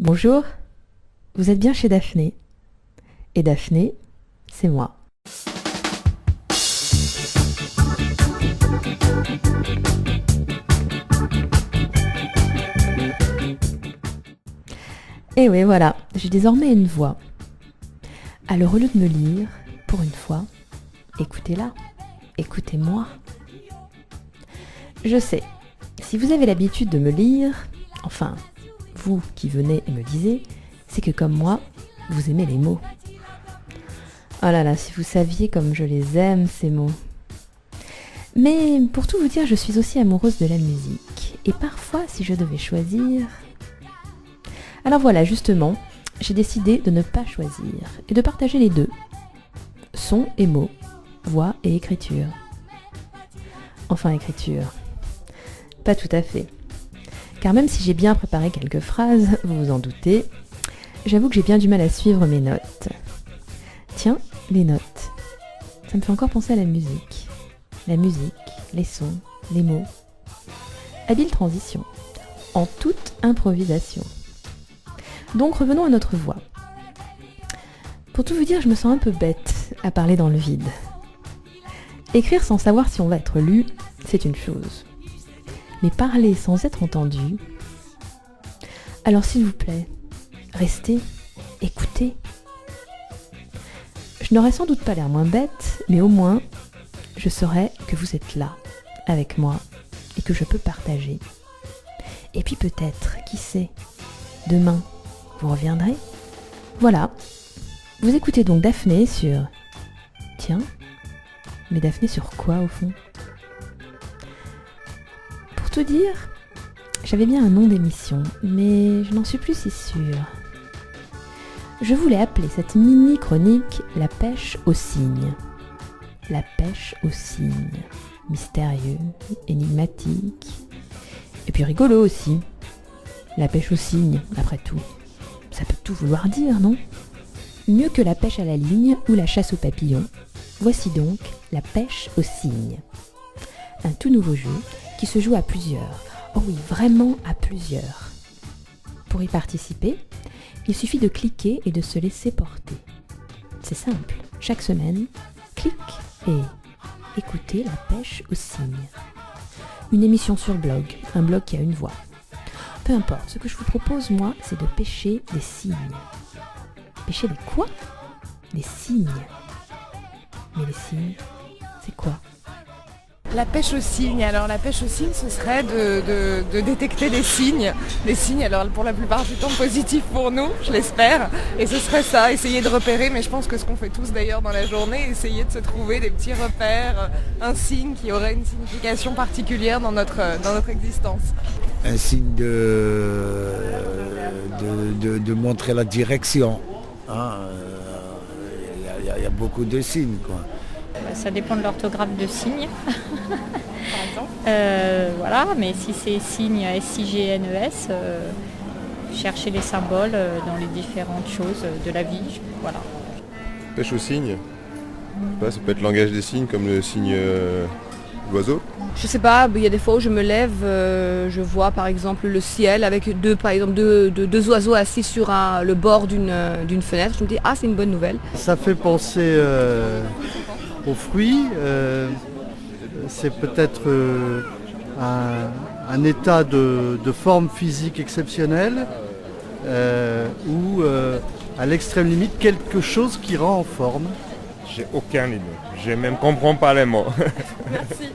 Bonjour, vous êtes bien chez Daphné. Et Daphné, c'est moi. Et oui, voilà, j'ai désormais une voix. Alors au lieu de me lire, pour une fois, écoutez-la, écoutez-moi. Je sais, si vous avez l'habitude de me lire, enfin, vous qui venez et me lisez, c'est que comme moi, vous aimez les mots. Oh là là, si vous saviez comme je les aime, ces mots. Mais pour tout vous dire, je suis aussi amoureuse de la musique. Et parfois, si je devais choisir... Alors voilà, justement, j'ai décidé de ne pas choisir et de partager les deux. Son et mots, voix et écriture. Enfin, écriture. Pas tout à fait. Car même si j'ai bien préparé quelques phrases, vous vous en doutez, j'avoue que j'ai bien du mal à suivre mes notes. Tiens, les notes. Ça me fait encore penser à la musique. La musique, les sons, les mots. Habile transition. En toute improvisation. Donc revenons à notre voix. Pour tout vous dire, je me sens un peu bête à parler dans le vide. Écrire sans savoir si on va être lu, c'est une chose. Mais parler sans être entendu... Alors s'il vous plaît, restez, écoutez. Je n'aurais sans doute pas l'air moins bête, mais au moins, je saurais que vous êtes là, avec moi, et que je peux partager. Et puis peut-être, qui sait, demain, vous reviendrez. Voilà. Vous écoutez donc Daphné sur... Tiens, mais Daphné sur quoi au fond ? Pour tout dire, j'avais bien un nom d'émission, mais je n'en suis plus si sûre. Je voulais appeler cette mini-chronique La pêche aux cygnes. La pêche aux cygnes. Mystérieux, énigmatique, et puis rigolo aussi. La pêche aux cygnes, après tout. Ça peut tout vouloir dire, non ? Mieux que la pêche à la ligne ou la chasse aux papillons, voici donc la pêche aux cygnes. Un tout nouveau jeu qui se joue à plusieurs. Oh oui, vraiment à plusieurs. Pour y participer, il suffit de cliquer et de se laisser porter. C'est simple, chaque semaine, clique et écoutez la pêche aux cygnes. Une émission sur blog, un blog qui a une voix. Peu importe, ce que je vous propose, moi, c'est de pêcher des cygnes. Pêcher des quoi ? Des cygnes. Mais les cygnes, c'est quoi ? La pêche aux cygnes. Alors la pêche aux cygnes, ce serait de détecter des signes. Des signes, alors pour la plupart du temps positifs pour nous, je l'espère. Et ce serait ça, essayer de repérer, mais je pense que ce qu'on fait tous d'ailleurs dans la journée, essayer de se trouver des petits repères, un signe qui aurait une signification particulière dans notre existence. Un signe de montrer la direction. Il y a beaucoup de signes, quoi. Ça dépend de l'orthographe de signe. Par exemple. Voilà, mais si c'est signe S-I-G-N-E-S, chercher les symboles dans les différentes choses de la vie. Voilà. Pêche aux cygnes. Ça peut être le langage des signes comme le signe d'oiseau. Je sais pas, il y a des fois où je me lève, je vois par exemple le ciel avec deux oiseaux assis sur le bord d'une fenêtre. Je me dis, ah, c'est une bonne nouvelle. Ça fait penser aux fruits. C'est peut-être un état de forme physique exceptionnelle ou à l'extrême limite quelque chose qui rend en forme. J'ai aucune idée. Je même comprends pas les mots. Merci.